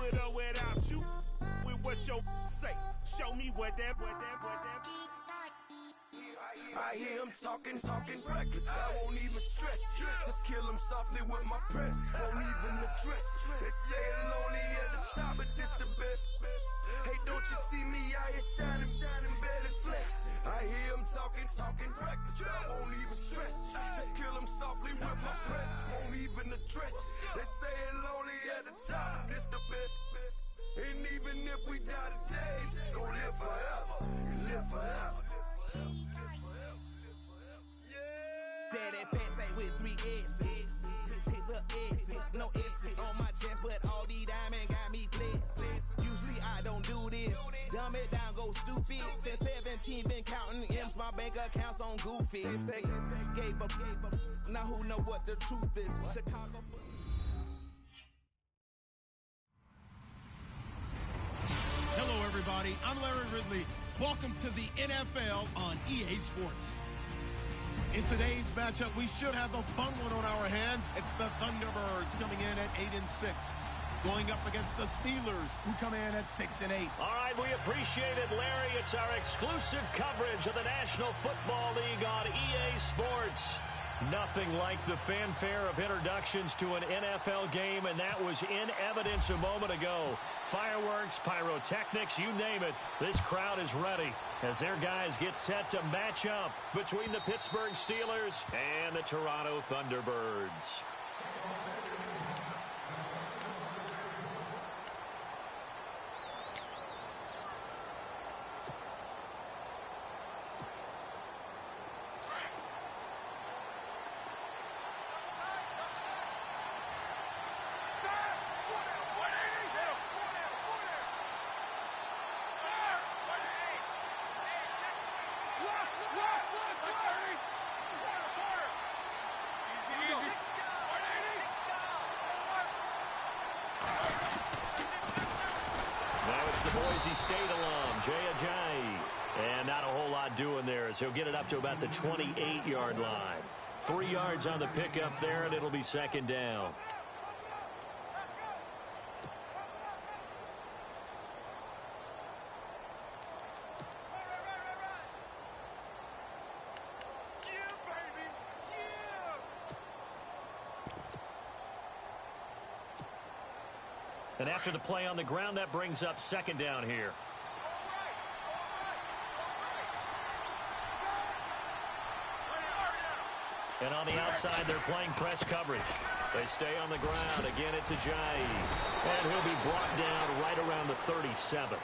with or without you. With what your say. Show me what that. I hear him talking reckless. I won't even stress. Just kill him softly with my press. Won't even address. They say I'm lonely at the top, but this the best. Hey, don't you see me out here shining, better flex. I hear him talking reckless. I won't even stress. Just kill him softly with my press. Won't even address. They say I'm lonely at the top, but this the best. And even if we die today, gon' live forever. Live forever. Daddy pass with 3 S's. Hit the S's, no S's on my chest, but all these diamonds got me blessed. Usually I don't do this. Dumb it down, go stupid. Since 17, been counting M's, my bank accounts on Goofy. Say, gave up. Now who know what the truth is? Chicago. Hello, everybody. I'm Larry Ridley. Welcome to the NFL on EA Sports. In today's matchup, we should have a fun one on our hands. It's the Thunderbirds coming in at 8-6, going up against the Steelers, who come in at 6-8. All right, we appreciate it, Larry. It's our exclusive coverage of the National Football League on EA Sports. Nothing like the fanfare of introductions to an NFL game, and that was in evidence a moment ago. Fireworks, pyrotechnics, you name it. This crowd is ready as their guys get set to match up between the Pittsburgh Steelers and the Toronto Thunderbirds. The Boise State alum, Jay Ajayi. And not a whole lot doing there as he'll get it up to about the 28-yard line. 3 yards on the pickup there, and it'll be second down. And after the play on the ground, that brings up second down here. And on the outside, they're playing press coverage. They stay on the ground. Again, it's Ajayi. And he'll be brought down right around the 37.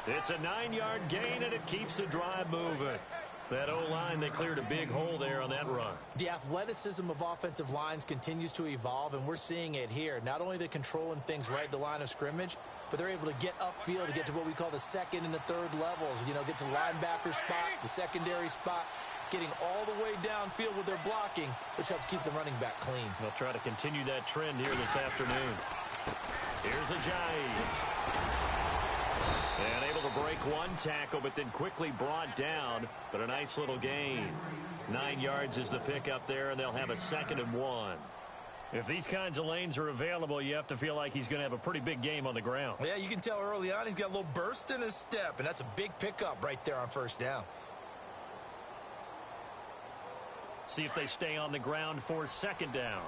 It's a 9-yard gain, and it keeps the drive moving. That O-line, they cleared a big hole there on that run. The athleticism of offensive lines continues to evolve, and we're seeing it here. Not only are they controlling things right at the line of scrimmage, but they're able to get upfield to get to what we call the second and the third levels. You know, get to linebacker spot, the secondary spot, getting all the way downfield with their blocking, which helps keep the running back clean. They'll try to continue that trend here this afternoon. Here's Ajayi. And able to break one tackle, but then quickly brought down. But a nice little gain. 9 yards is the pickup there, and they'll have a 2nd and 1. If these kinds of lanes are available, you have to feel like he's going to have a pretty big game on the ground. Yeah, you can tell early on he's got a little burst in his step, and that's a big pickup right there on first down. See if they stay on the ground for second down.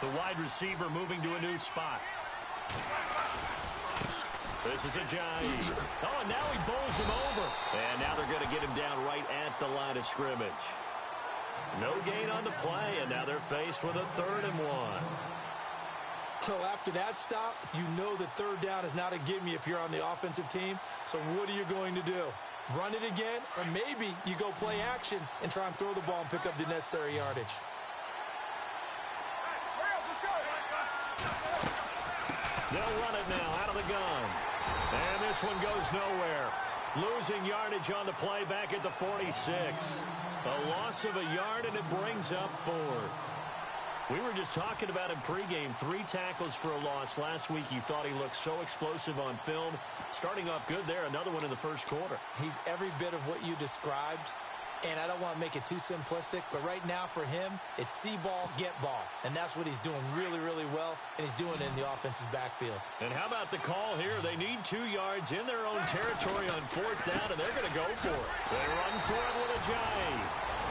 The wide receiver moving to a new spot. This is Ajayi. Oh, and now he bowls him over. And now they're going to get him down right at the line of scrimmage. No gain on the play, and now they're faced with a 3rd and 1. So after that stop, you know that third down is not a gimme if you're on the offensive team. So what are you going to do? Run it again? Or maybe you go play action and try and throw the ball and pick up the necessary yardage. They'll run it now out of the gun. And this one goes nowhere. Losing yardage on the play back at the 46. A loss of a yard, and it brings up 4th. We were just talking about him pregame. 3 tackles for a loss. Last week you thought he looked so explosive on film. Starting off good there. Another one in the first quarter. He's every bit of what you described. And I don't want to make it too simplistic, but right now for him, it's see ball, get ball. And that's what he's doing really, really well, and he's doing it in the offense's backfield. And how about the call here? They need 2 yards in their own territory on 4th down, and they're going to go for it. They run for it with Ajayi.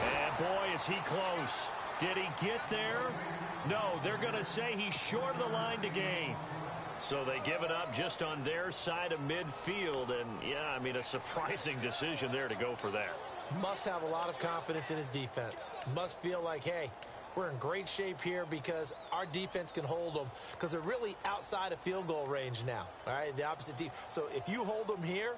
And boy, is he close. Did he get there? No, they're going to say he's short of the line to gain. So they give it up just on their side of midfield. And, yeah, I mean, a surprising decision there to go for that. Must have a lot of confidence in his defense. Must feel like, hey, we're in great shape here because our defense can hold them because they're really outside of field goal range now, all right, the opposite team. So if you hold them here,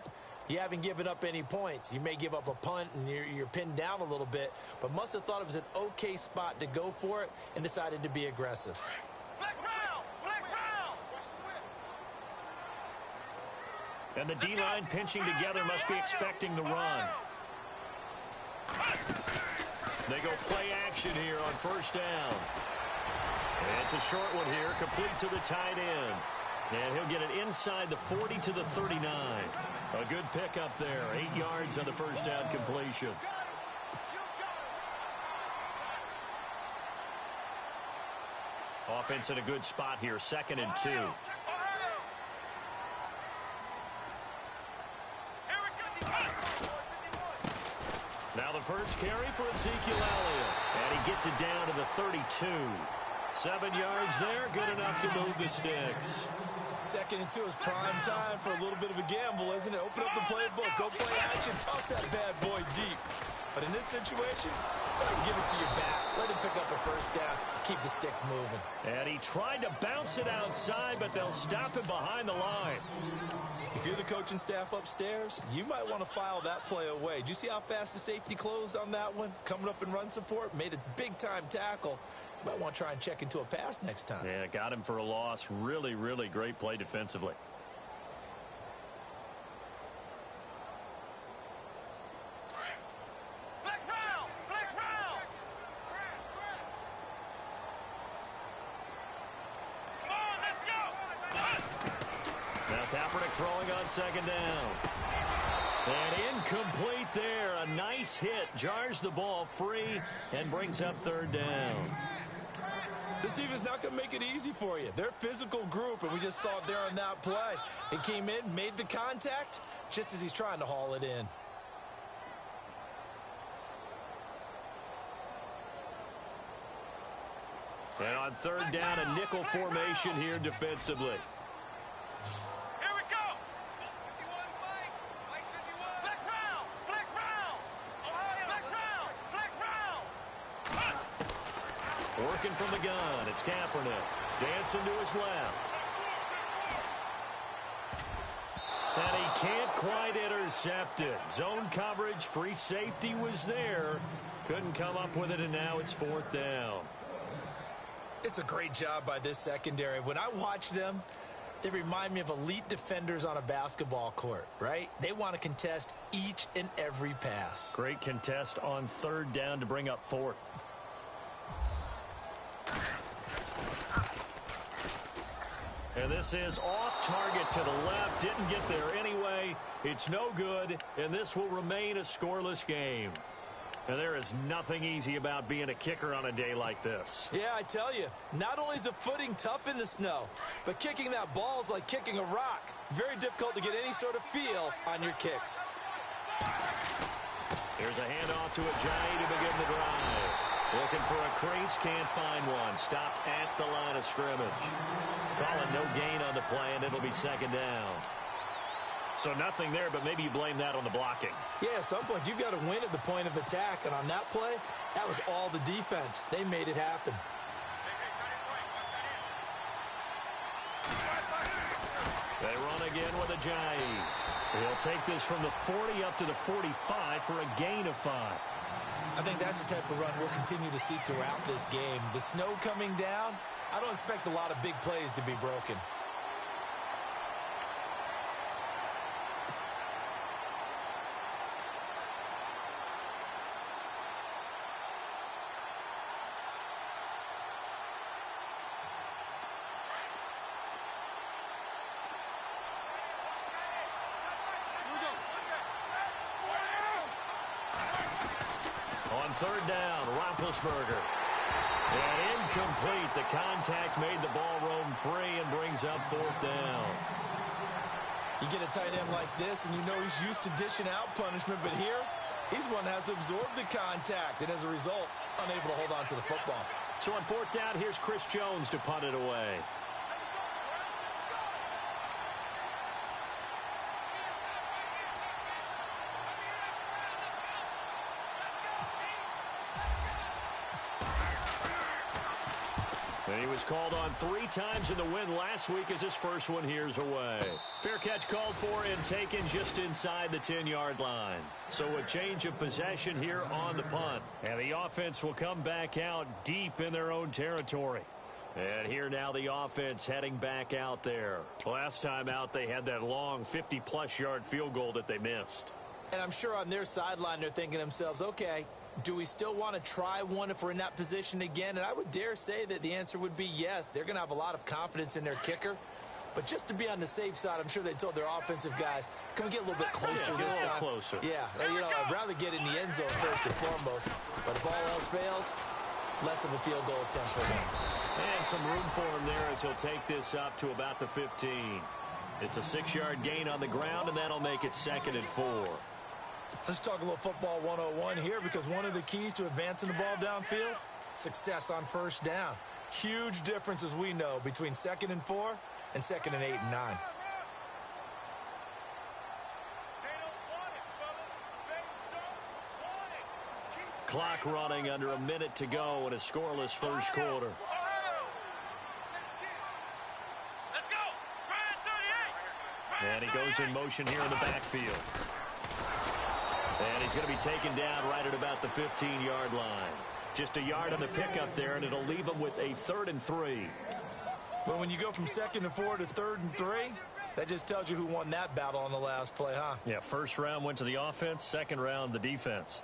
you haven't given up any points. You may give up a punt and you're pinned down a little bit, but must have thought it was an okay spot to go for it and decided to be aggressive. And the D-line pinching together must be expecting the run. They go play action here on 1st down. And it's a short one here, complete to the tight end. And he'll get it inside the 40 to the 39. A good pickup there, 8 yards on the 1st down completion. Offense in a good spot here, 2nd and 2. Now the first carry for Ezekiel Elliott. And he gets it down to the 32. 7 yards there, good enough to move the sticks. 2nd and 2 is prime time for a little bit of a gamble, isn't it? Open up the playbook, go play action, toss that bad boy deep. But in this situation, go ahead and give it to your back. Let him pick up a 1st down, keep the sticks moving. And he tried to bounce it outside, but they'll stop him behind the line. If you're the coaching staff upstairs, you might want to file that play away. Did you see how fast the safety closed on that one? Coming up in run support, made a big-time tackle. You might want to try and check into a pass next time. Yeah, got him for a loss. Really, really great play defensively. Throwing on 2nd down. And incomplete there. A nice hit. Jars the ball free and brings up 3rd down. This defense not going to make it easy for you. They're a physical group, and we just saw it there on that play. He came in, made the contact, just as he's trying to haul it in. And on 3rd down, a nickel formation here defensively. Working from the gun, it's Kaepernick. Dancing to his left. And he can't quite intercept it. Zone coverage, free safety was there. Couldn't come up with it, and now it's 4th down. It's a great job by this secondary. When I watch them, they remind me of elite defenders on a basketball court, right? They want to contest each and every pass. Great contest on 3rd down to bring up 4th. And this is off target to the left. Didn't get there anyway. It's no good, and this will remain a scoreless game. And there is nothing easy about being a kicker on a day like this. Yeah, I tell you, not only is the footing tough in the snow, but kicking that ball is like kicking a rock. Very difficult to get any sort of feel on your kicks. Here's a handoff to Ajayi to begin the drive. Looking for a crease, can't find one. Stopped at the line of scrimmage. Calling no gain on the play, and it'll be 2nd down. So nothing there, but maybe you blame that on the blocking. Yeah, at some point, you've got to win at the point of attack. And on that play, that was all the defense. They made it happen. They run again with Ajayi. He'll take this from the 40 up to the 45 for a gain of 5. I think that's the type of run we'll continue to see throughout this game. The snow coming down, I don't expect a lot of big plays to be broken. third down. Roethlisberger. And incomplete. The contact made the ball roam free and brings up fourth down. You get a tight end like this, and you know he's used to dishing out punishment, but here, he's one that has to absorb the contact, and as a result, unable to hold on to the football. So on fourth down, here's Chris Jones to punt it away. And he was called on 3 times in the win last week as his first one here's away. Fair catch called for and taken just inside the 10-yard line. So a change of possession here on the punt. And the offense will come back out deep in their own territory. And here now the offense heading back out there. Last time out they had that long 50-plus yard field goal that they missed. And I'm sure on their sideline they're thinking to themselves, okay, do we still want to try one if we're in that position again? And I would dare say that the answer would be yes. They're going to have a lot of confidence in their kicker. But just to be on the safe side, I'm sure they told their offensive guys, can we get a little bit closer this time? Closer. Yeah, you know, I'd rather get in the end zone first and foremost. But if all else fails, less of a field goal attempt for them. And some room for him there as he'll take this up to about the 15. It's a 6-yard gain on the ground, and that'll make it 2nd and 4. Let's talk a little football 101 here, because one of the keys to advancing the ball downfield, success on first down. Huge difference, as we know, between 2nd and 4 and 2nd and 8 and 9. Clock running under a minute to go in a scoreless first quarter. And he goes in motion here in the backfield. And he's going to be taken down right at about the 15-yard line. Just a yard on the pickup there, and it'll leave him with a 3rd and 3. Well, when you go from 2nd and 4 to 3rd and 3, that just tells you who won that battle on the last play, huh? Yeah, first round went to the offense, second round the defense.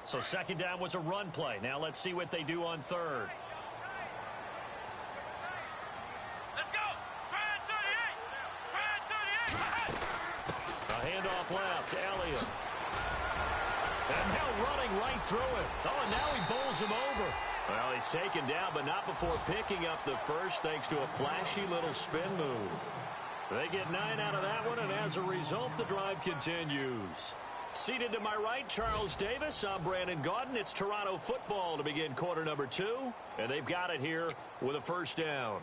So second down was a run play. Now let's see what they do on third. Handoff left to Elliott. And now running right through it. Oh, and now he bowls him over. Well, he's taken down, but not before picking up the first thanks to a flashy little spin move. They get 9 out of that one, and as a result, the drive continues. Seated to my right, Charles Davis. I'm Brandon Gaudin. It's Toronto football to begin quarter number 2, and they've got it here with a first down.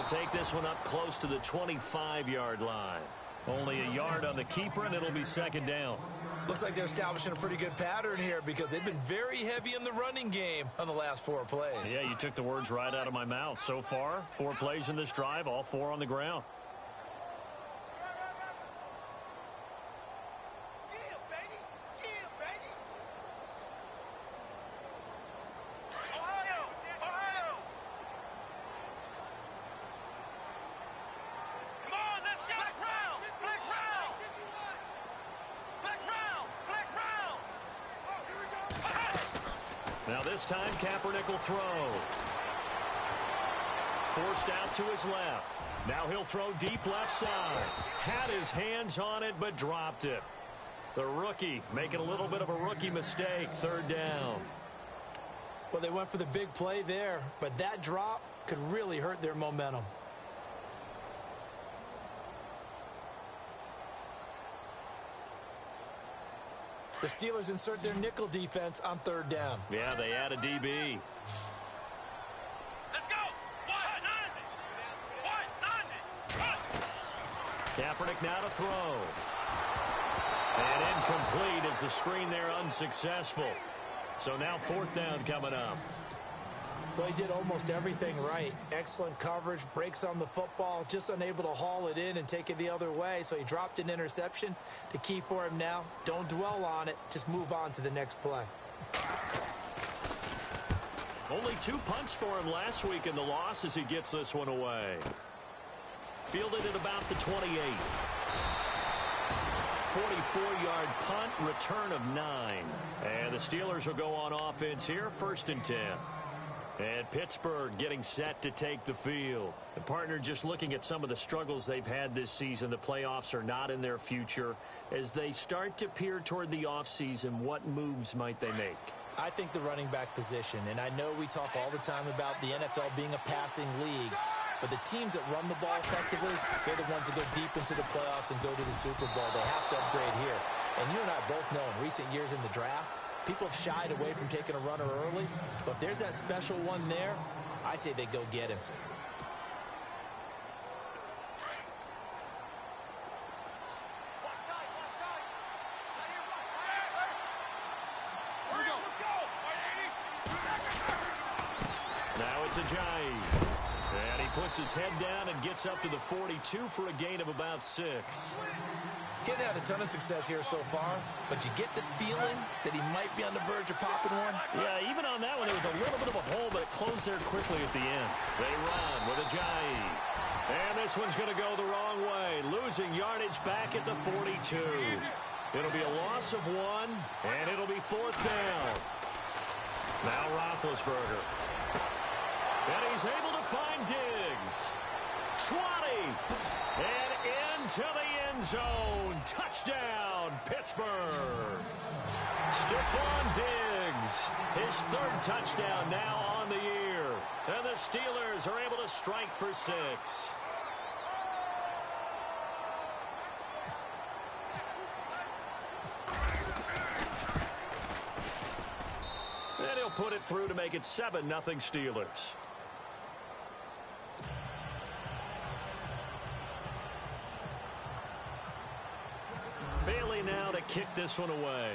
Take this one up close to the 25-yard line. Only a yard on the keeper, and it'll be second down. Looks like they're establishing a pretty good pattern here, because they've been very heavy in the running game on the last 4 plays. Yeah, you took the words right out of my mouth. So far, 4 plays in this drive, all 4 on the ground. Now this time, Kaepernick will throw. Forced out to his left. Now he'll throw deep left side. Had his hands on it, but dropped it. The rookie making a little bit of a rookie mistake. Third down. Well, they went for the big play there, but that drop could really hurt their momentum. The Steelers insert their nickel defense on third down. Yeah, they add a DB. Let's go! Kaepernick now to throw. And incomplete as the screen there unsuccessful. So now fourth down coming up. Well, he did almost everything right. Excellent coverage, breaks on the football, just unable to haul it in and take it the other way. So he dropped an interception. The key for him now, don't dwell on it. Just move on to the next play. Only 2 punts for him last week in the loss as he gets this one away. Fielded at about the 28. 44-yard punt, return of 9. And the Steelers will go on offense here, 1st and 10. And Pittsburgh getting set to take the field. The partner, just looking at some of the struggles they've had this season, the playoffs are not in their future. As they start to peer toward the offseason, what moves might they make? I think the running back position, and I know we talk all the time about the NFL being a passing league, but the teams that run the ball effectively, they're the ones that go deep into the playoffs and go to the Super Bowl. They have to upgrade here. And you and I both know in recent years in the draft, people have shied away from taking a runner early, but if there's that special one there, I say they go get him. Now it's Ajayi. And he puts his head down and gets up to the 42 for a gain of about 6. Getting had a ton of success here so far, but you get the feeling that he might be on the verge of popping one. Yeah, even on that one, there was a little bit of a hole, but it closed there quickly at the end. They run with Ajayi. And this one's going to go the wrong way, losing yardage back at the 42. It'll be a loss of 1, and it'll be 4th down. Now Roethlisberger. And he's able to find Diggs. 20. And into the end zone. Touchdown, Pittsburgh. Stephon Diggs. His 3rd touchdown now on the year. And the Steelers are able to strike for 6. And he'll put it through to make it 7-0 Steelers. Bailey now to kick this one away.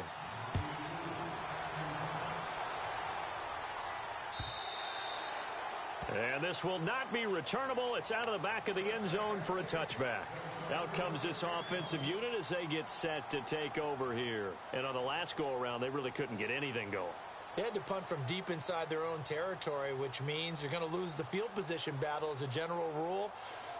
And this will not be returnable. It's out of the back of the end zone for a touchback. Out comes this offensive unit as they get set to take over here. And on the last go-around, they really couldn't get anything going. They had to punt from deep inside their own territory, which means you're going to lose the field position battle as a general rule.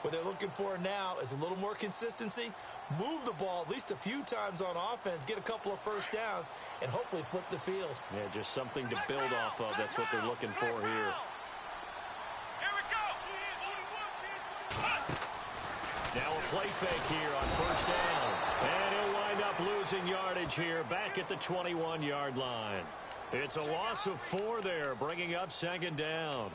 What they're looking for now is a little more consistency, move the ball at least a few times on offense, get a couple of first downs, and hopefully flip the field. Yeah, just something to build off of. That's what they're looking for here. Now a play fake here on 1st down. And he'll wind up losing yardage here back at the 21-yard line. It's a loss of 4 there, bringing up 2nd down.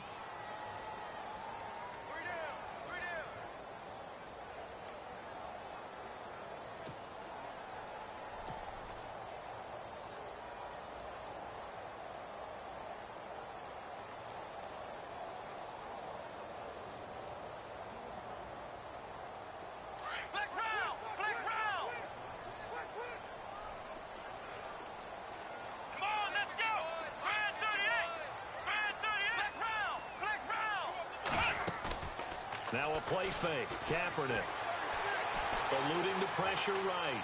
Now a play fake. Kaepernick eluding the pressure right.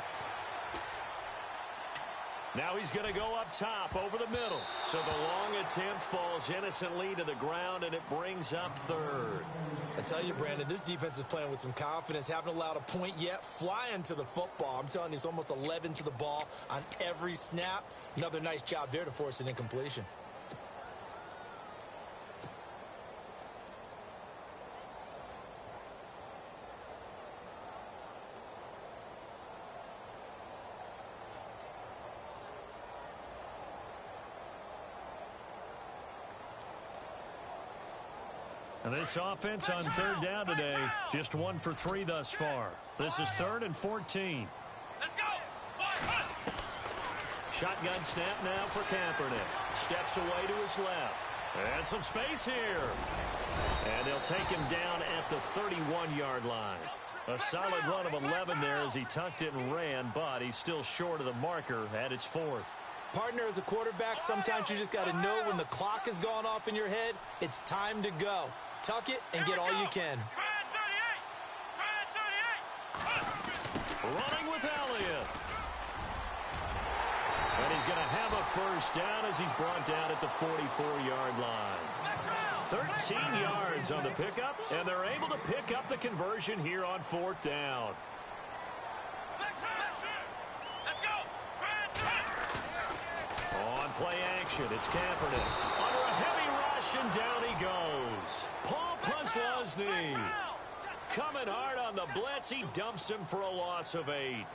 Now he's going to go up top over the middle. So the long attempt falls innocently to the ground, and it brings up 3rd. I tell you, Brandon, this defense is playing with some confidence. Haven't allowed a point yet. Flying to the football. I'm telling you, it's almost 11 to the ball on every snap. Another nice job there to force an incompletion. And this offense on 3rd down today, just 1 for 3 thus far. This is 3rd and 14. Let's go. Shotgun snap now for Kaepernick. Steps away to his left. And some space here. And they'll take him down at the 31-yard line. A solid run of 11 there as he tucked it and ran, but he's still short of the marker at its 4th. Partner, as a quarterback, sometimes you just got to know when the clock has gone off in your head, it's time to go. Tuck it and get all you can. Running with Elliott. And he's going to have a first down as he's brought down at the 44-yard line. 13 yards on the pickup, and they're able to pick up the conversion here on 4th down. On play action, it's Kaepernick. Under a heavy rush, and down he goes. Paul Posluszny coming hard on the blitz. He dumps him for a loss of 8.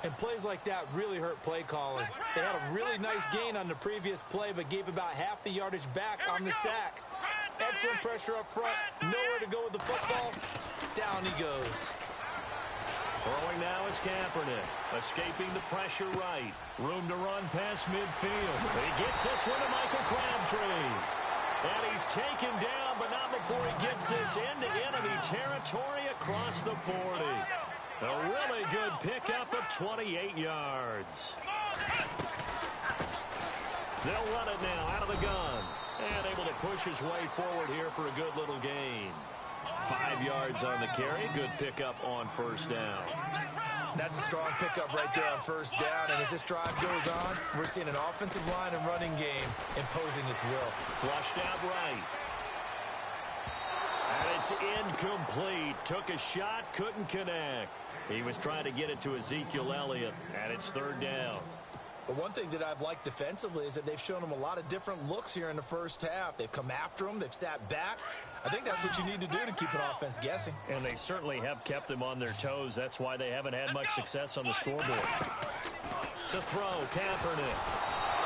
And plays like that really hurt play calling. They had a really nice gain on the previous play, but gave about half the yardage back on the sack. Excellent pressure up front. Nowhere to go with the football. Down he goes. Throwing now is Kaepernick. Escaping the pressure right. Room to run past midfield. He gets this one to Michael Crabtree. And he's taken down, but not before he gets this into enemy territory across the 40. A really good pickup of 28 yards. They'll run it now out of the gun. And able to push his way forward here for a good little gain. 5 yards on the carry. Good pickup on 1st down. That's a strong pickup right there on 1st down. And as this drive goes on, we're seeing an offensive line and running game imposing its will. Flushed out right. And it's incomplete. Took a shot, couldn't connect. He was trying to get it to Ezekiel Elliott, and it's 3rd down. But one thing that I've liked defensively is that they've shown him a lot of different looks here in the first half. They've come after him. They've sat back. I think that's what you need to do to keep an offense guessing. And they certainly have kept them on their toes. That's why they haven't had much success on the scoreboard. To throw, Kaepernick.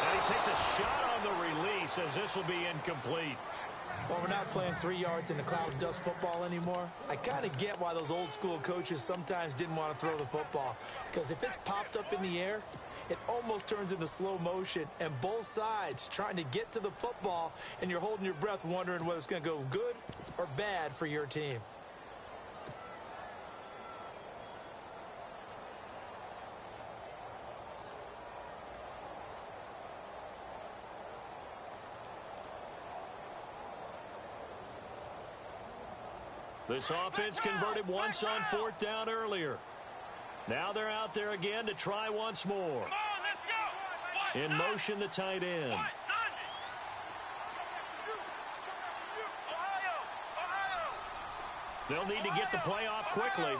And he takes a shot on the release as this will be incomplete. Well, we're not playing 3 yards in the cloud of dust football anymore. I kind of get why those old school coaches sometimes didn't want to throw the football. Because if it's popped up in the air, it almost turns into slow motion, and both sides trying to get to the football, and you're holding your breath wondering whether it's going to go good or bad for your team. This offense converted once on 4th down earlier. Now they're out there again to try once more. In motion, the tight end. They'll need to get the play off quickly.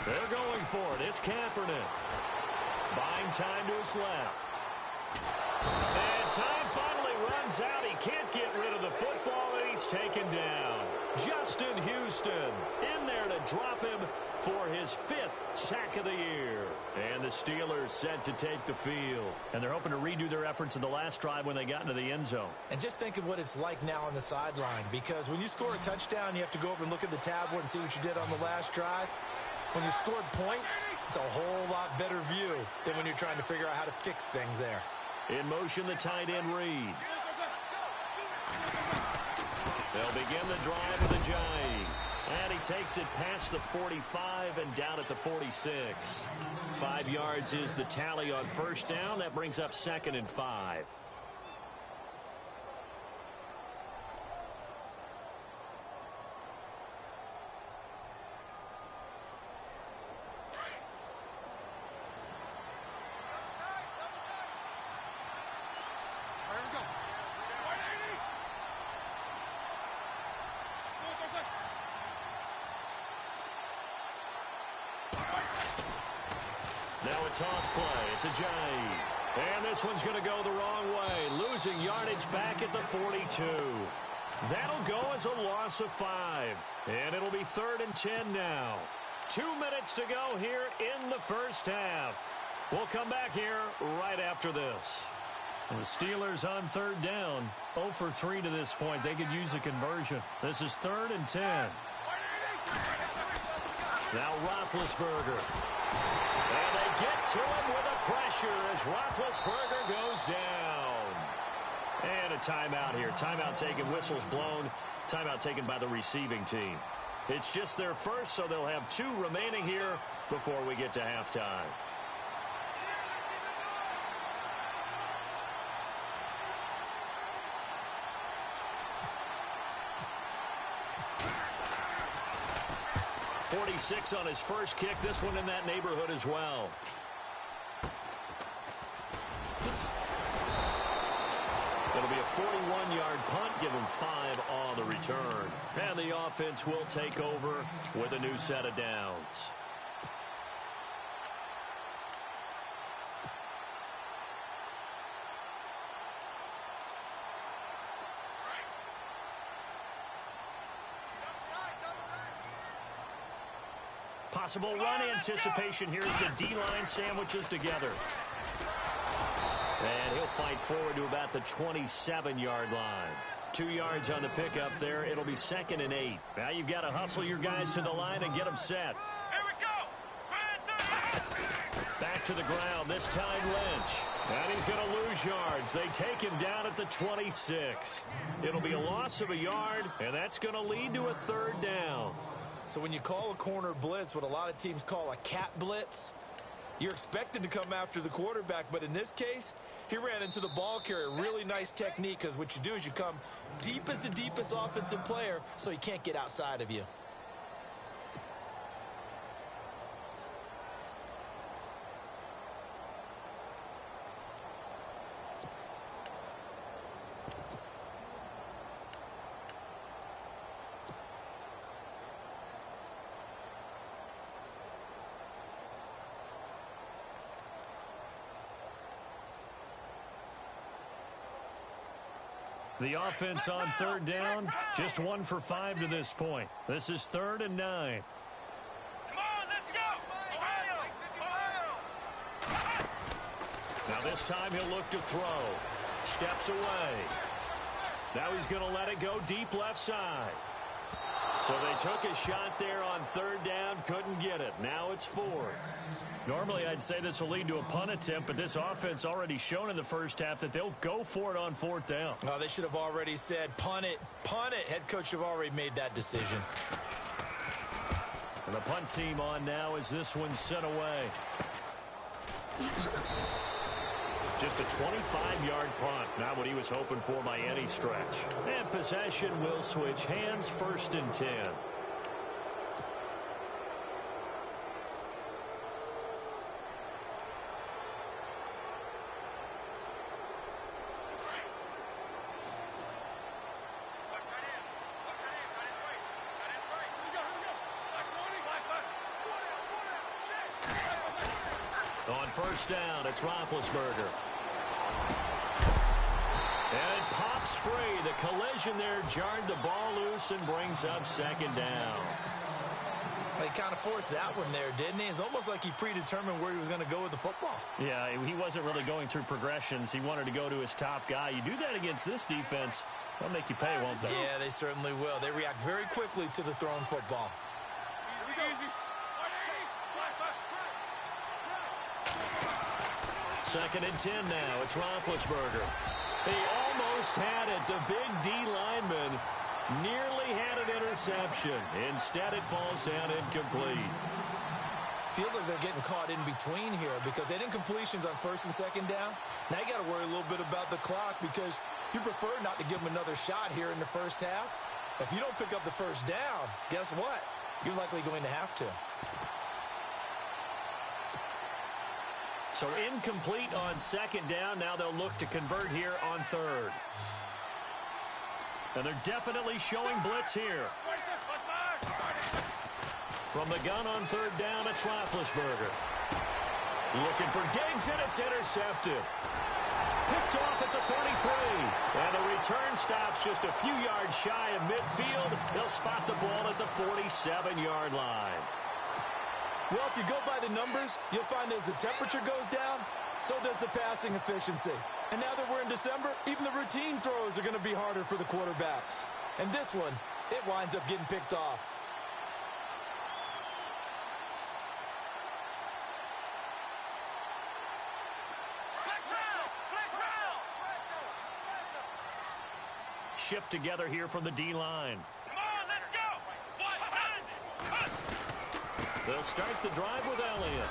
They're going for it. It's Kaepernick. Buying time to his left. And time finally runs out. He can't get rid of the football, and he's taken down. Justin Houston in there to drop him for his 5th sack of the year. And the Steelers set to take the field. And they're hoping to redo their efforts in the last drive when they got into the end zone. And just think of what it's like now on the sideline, because when you score a touchdown, you have to go over and look at the tablet and see what you did on the last drive. When you scored points, it's a whole lot better view than when you're trying to figure out how to fix things there. In motion, the tight end Reed. They'll begin the drive with a jive. And he takes it past the 45 and down at the 46. 5 yards is the tally on 1st down. That brings up 2nd and 5. Now a toss play. It's a jive. And this one's going to go the wrong way. Losing yardage back at the 42. That'll go as a loss of 5. And it'll be 3rd and 10 now. 2 minutes to go here in the first half. We'll come back here right after this. And the Steelers on 3rd down. 0 for 3 to this point. They could use a conversion. This is 3rd and 10. Now Roethlisberger. And they get to him with a pressure as Roethlisberger goes down. And a timeout here. Timeout taken, whistles blown. Timeout taken by the receiving team. It's just their first, so they'll have 2 remaining here before we get to halftime. .46 on his first kick. This one in that neighborhood as well. 51-yard punt, give him 5 on the return. And the offense will take over with a new set of downs. Possible run anticipation here as the D-line sandwiches together. And he'll fight forward to about the 27-yard line. 2 yards on the pickup there. It'll be 2nd and 8. Now you've got to hustle your guys to the line and get them set. Here we go. Back to the ground, this time Lynch. And he's going to lose yards. They take him down at the 26. It'll be a loss of a yard, and that's going to lead to a 3rd down. So when you call a corner blitz, what a lot of teams call a cat blitz, you're expected to come after the quarterback. But in this case, he ran into the ball carrier. Really nice technique, because what you do is you come deep as the deepest offensive player so he can't get outside of you. The offense on 3rd down, just 1 for 5 to this point. This is 3rd and 9. Come on, let's go. Ohio. Now this time he'll look to throw. Steps away. Now he's going to let it go deep left side. So they took a shot there on 3rd down, couldn't get it. Now it's 4th. Normally, I'd say this will lead to a punt attempt, but this offense already shown in the first half that they'll go for it on 4th down. Oh, they should have already said, punt it, punt it. Head coach have already made that decision. And the punt team on now as this one's sent away. Just a 25-yard punt, not what he was hoping for by any stretch. And possession will switch hands, 1st and 10. On 1st down, it's Roethlisberger. And it pops free. The collision there jarred the ball loose and brings up 2nd down. He kind of forced that one there, didn't he? It's almost like he predetermined where he was going to go with the football. Yeah, he wasn't really going through progressions. He wanted to go to his top guy. You do that against this defense, they'll make you pay, won't they? Yeah, they certainly will. They react very quickly to the thrown football. Easy. 2nd and 10 now. It's Roethlisberger. He almost had it. The big D lineman nearly had an interception. Instead, it falls down incomplete. Feels like they're getting caught in between here because they didn't completions on 1st and 2nd down. Now you got to worry a little bit about the clock because you prefer not to give them another shot here in the first half. If you don't pick up the 1st down, guess what? You're likely going to have to. So incomplete on 2nd down. Now they'll look to convert here on 3rd. And they're definitely showing blitz here. From the gun on 3rd down, it's Roethlisberger. Looking for Diggs, and it's intercepted. Picked off at the 43. And the return stops just a few yards shy of midfield. They'll spot the ball at the 47-yard line. Well, if you go by the numbers, you'll find as the temperature goes down, so does the passing efficiency. And now that we're in December, even the routine throws are going to be harder for the quarterbacks. And this one, it winds up getting picked off. Shift together here from the D-line. Come on, let's go. They'll start the drive with Elliott.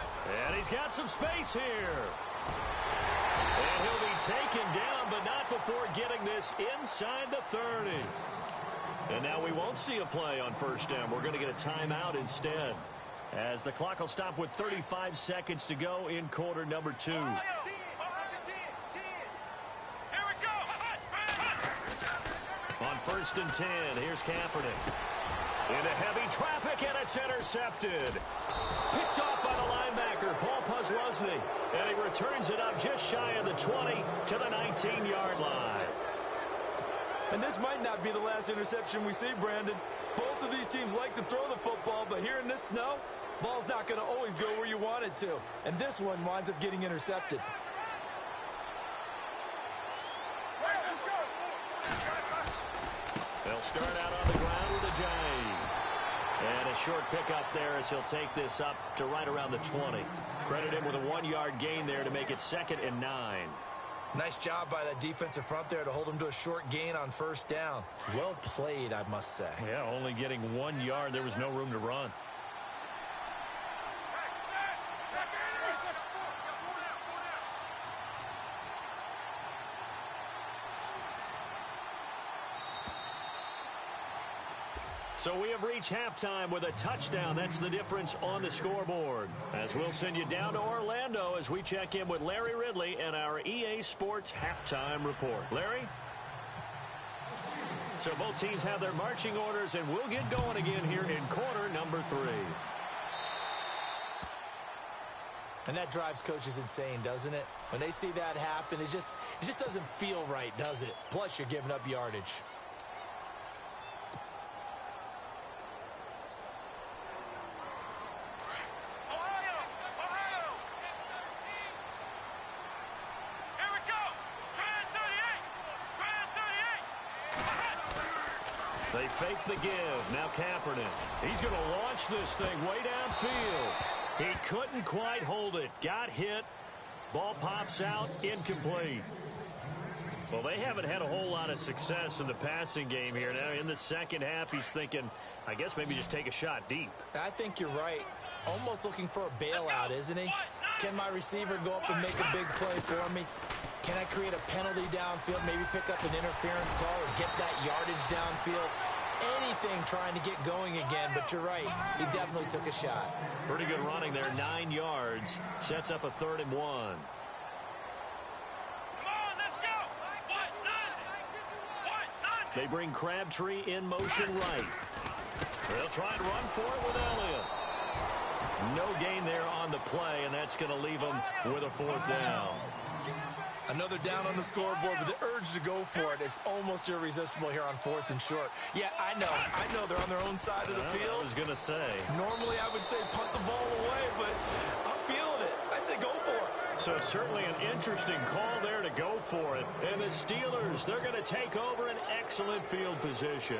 And he's got some space here. And he'll be taken down, but not before getting this inside the 30. And now we won't see a play on 1st down. We're going to get a timeout instead, as the clock will stop with 35 seconds to go in quarter number 2. Here we go. 1st and 10. Here's Kaepernick. Into heavy traffic, and it's intercepted. Picked off by the linebacker, Paul Posluszny. And he returns it up just shy of the 20 to the 19-yard line. And this might not be the last interception we see, Brandon. Both of these teams like to throw the football, but here in this snow, ball's not going to always go where you want it to. And this one winds up getting intercepted. They'll start out on the ground with a J. And a short pickup there as he'll take this up to right around the 20. Credit him with a 1-yard gain there to make it 2nd and 9. Nice job by that defensive front there to hold him to a short gain on 1st down. Well played, I must say. Yeah, only getting 1 yard. There was no room to run. So we have reached halftime with a touchdown. That's the difference on the scoreboard. As we'll send you down to Orlando as we check in with Larry Ridley and our EA Sports Halftime Report. Larry? So both teams have their marching orders, and we'll get going again here in quarter number 3. And that drives coaches insane, doesn't it? When they see that happen, it just doesn't feel right, does it? Plus, you're giving up yardage. They fake the give. Now Kaepernick. He's going to launch this thing way downfield. He couldn't quite hold it. Got hit. Ball pops out. Incomplete. Well, they haven't had a whole lot of success in the passing game here. Now, in the second half, he's thinking, I guess maybe just take a shot deep. I think you're right. Almost looking for a bailout, isn't he? Can my receiver go up and make a big play for me? Can I create a penalty downfield, maybe pick up an interference call or get that yardage downfield? Anything trying to get going again, but you're right. He definitely took a shot. Pretty good running there, 9 yards. Sets up a 3rd and 1. Come on, let's go. They bring Crabtree in motion right. They'll try and run for it with Elliott. No gain there on the play, and that's going to leave them with a 4th down. Another down on the scoreboard, but the urge to go for it is almost irresistible here on 4th and short. Yeah, I know they're on their own side of the field. I was going to say. Normally I would say punt the ball away, but I'm feeling it. I say go for it. So certainly an interesting call there to go for it. And the Steelers, they're going to take over an excellent field position.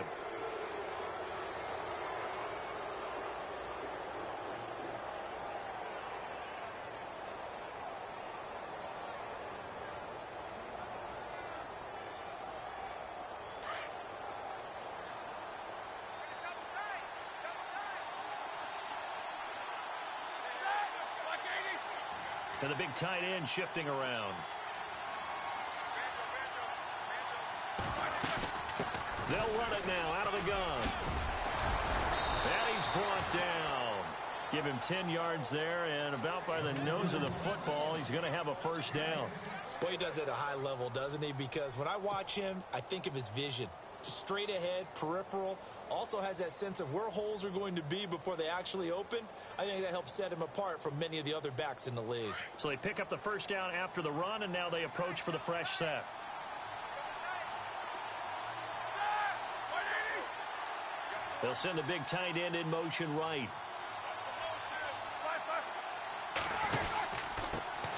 And the big tight end shifting around. They'll run it now out of the gun. And he's brought down. Give him 10 yards there, and about by the nose of the football, he's going to have a 1st down. Well, he does it at a high level, doesn't he? Because when I watch him, I think of his vision. Straight ahead, peripheral, also has that sense of where holes are going to be before they actually open. I think that helps set him apart from many of the other backs in the league. So they pick up the 1st down after the run, and now they approach for the fresh set. They'll send the big tight end in motion right.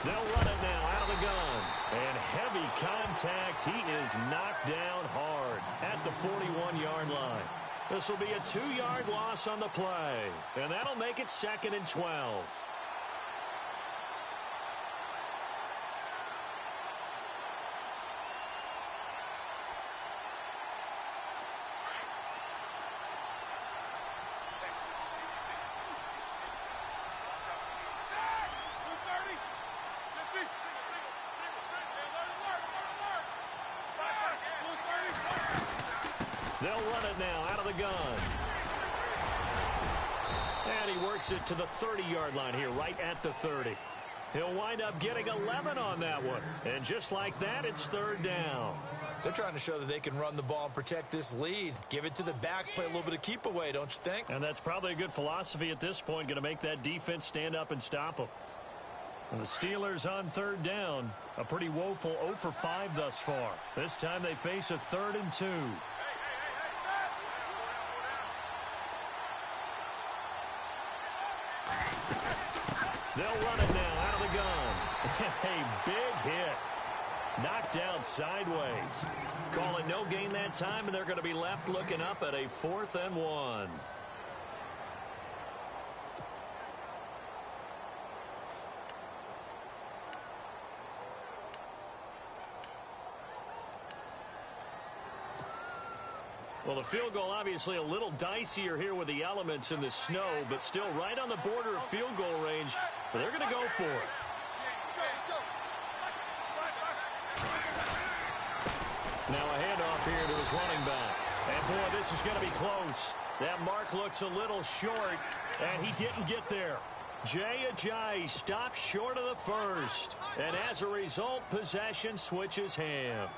They'll run it now out of the gun. And heavy contact. He is knocked down hard at the 41-yard line. This will be a 2-yard loss on the play. And that'll make it 2nd and 12. They'll run it now out of the gun. And he works it to the 30-yard line here, right at the 30. He'll wind up getting 11 on that one. And just like that, it's third down. They're trying to show that they can run the ball and protect this lead. Give it to the backs, play a little bit of keep away, don't you think? And that's probably a good philosophy at this point, going to make that defense stand up and stop them. And the Steelers on third down, a pretty woeful 0 for 5 thus far. This time they face a 3rd and 2. They'll run it now out of the gun. A big hit. Knocked out sideways. Calling no gain that time, and they're going to be left looking up at a 4th and 1. Well, the field goal obviously a little dicier here with the elements in the snow, but still right on the border of field goal range. But they're going to go for it. Now a handoff here to his running back. And, boy, this is going to be close. That mark looks a little short, and he didn't get there. Jay Ajayi stops short of the first. And as a result, possession switches hands.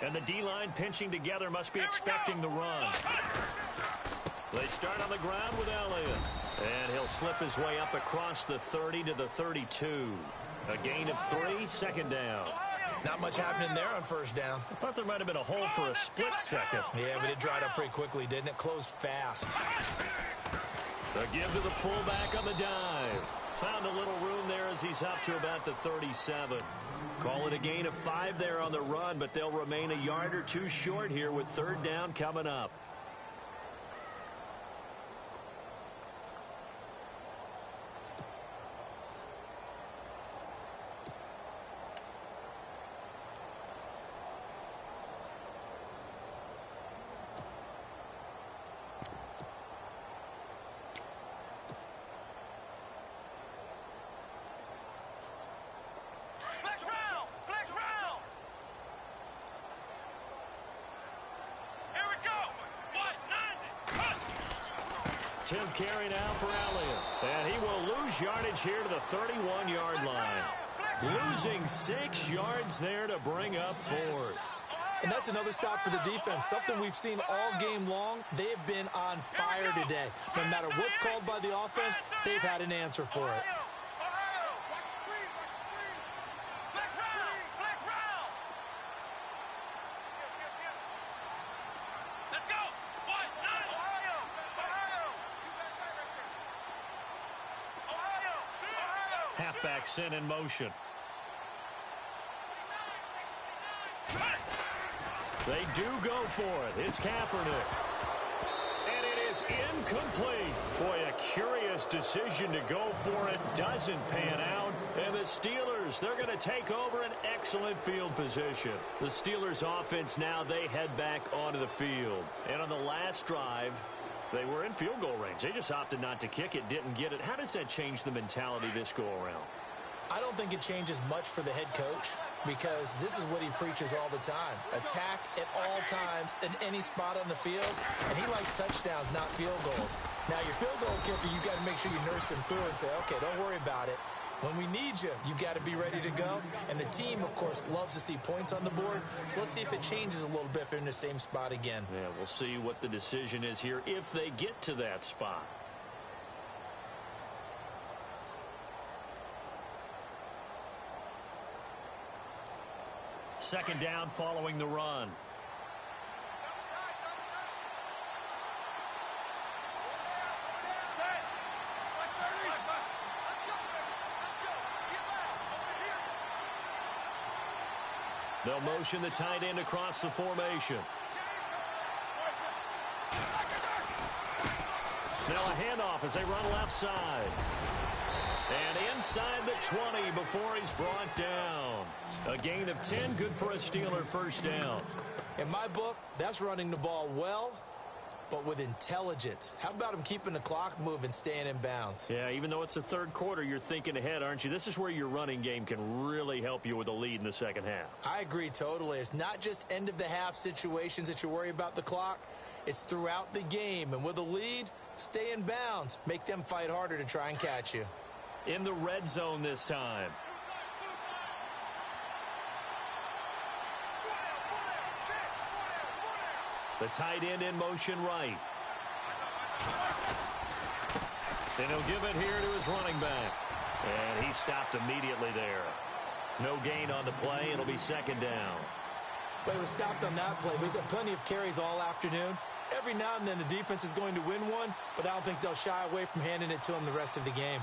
And the D-line pinching together, must be expecting the run. They start on the ground with Elliott. And he'll slip his way up across the 30 to the 32. A gain of 3, second down. Not much happening there on first down. I thought there might have been a hole for a split second. Yeah, but it dried up pretty quickly, didn't it? Closed fast. The give to the fullback on the dive. Found a little room there as he's up to about the 37. Call it a gain of 5 there on the run, but they'll remain a yard or two short here with third down coming up. Tenth carry now for Elliott. And he will lose yardage here to the 31-yard line. Losing 6 yards there to bring up 4th. And that's another stop for the defense. Something we've seen all game long. They have been on fire today. No matter what's called by the offense, they've had an answer for it. Halfback sent in motion. They do go for it. It's Kaepernick. And it is incomplete. Boy, a curious decision to go for it. Doesn't pan out. And the Steelers, they're going to take over an excellent field position. The Steelers offense now, they head back onto the field. And on the last drive, they were in field goal range. They just opted not to kick it, didn't get it. How does that change the mentality this go-around? I don't think it changes much for the head coach because this is what he preaches all the time. Attack at all times in any spot on the field, and he likes touchdowns, not field goals. Now, your field goal kicker, you've got to make sure you nurse him through and say, okay, don't worry about it. When we need you, you've got to be ready to go. And the team, of course, loves to see points on the board. So let's see if it changes a little bit if they're in the same spot again. Yeah, we'll see what the decision is here if they get to that spot. Second down following the run. They'll motion the tight end across the formation. Now a handoff as they run left side. And inside the 20 before he's brought down. A gain of 10, good for a Steeler first down. In my book, that's running the ball well but with intelligence. How about him keeping the clock moving, staying in bounds? Yeah, even though it's the third quarter, you're thinking ahead, aren't you? This is where your running game can really help you with a lead in the second half. I agree totally. It's not just end-of-the-half situations that you worry about the clock. It's throughout the game. And with a lead, stay in bounds. Make them fight harder to try and catch you. In the red zone this time. The tight end in motion right. And he'll give it here to his running back. And he stopped immediately there. No gain on the play. It'll be second down. But he was stopped on that play. But he's had plenty of carries all afternoon. Every now and then the defense is going to win one, but I don't think they'll shy away from handing it to him the rest of the game.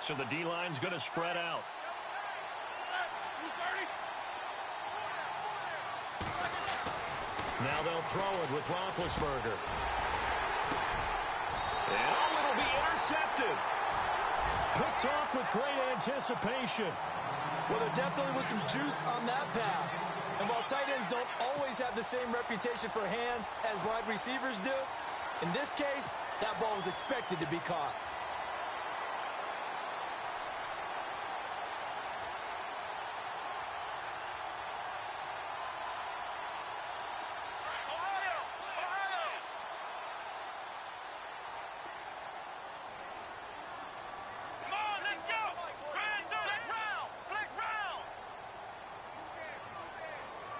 So the D-line's going to spread out. Now they'll throw it with Roethlisberger. And it'll be intercepted. Picked off with great anticipation. Well, there definitely was some juice on that pass. And while tight ends don't always have the same reputation for hands as wide receivers do, in this case, that ball was expected to be caught.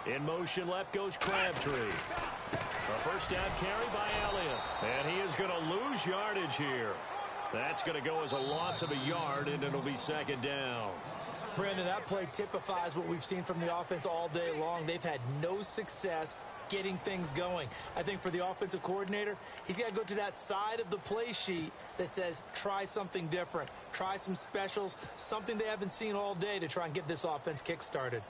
In motion left goes Crabtree. A first down carry by Elliott. And he is going to lose yardage here. That's going to go as a loss of a yard, and it'll be second down. Brandon, that play typifies what we've seen from the offense all day long. They've had no success getting things going. I think for the offensive coordinator, he's got to go to that side of the play sheet that says try something different. Try some specials, something they haven't seen all day to try and get this offense kick-started.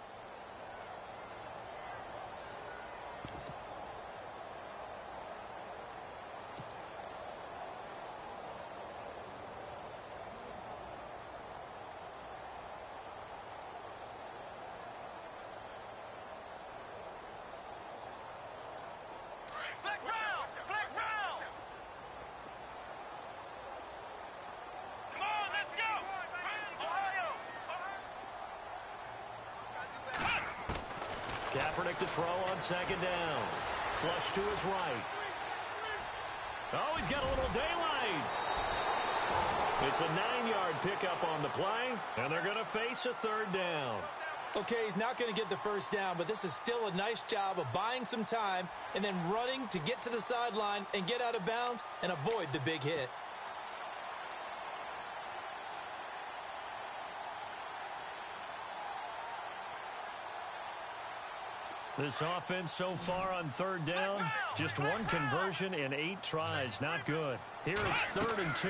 Kaepernick to throw on second down. Flush to his right. Oh, he's got a little daylight. It's a 9-yard pickup on the play, and they're going to face a third down. Okay, he's not going to get the first down, but this is still a nice job of buying some time and then running to get to the sideline and get out of bounds and avoid the big hit. This offense so far on third down, just one conversion in 8 tries. Not good. Here it's 3rd and 2.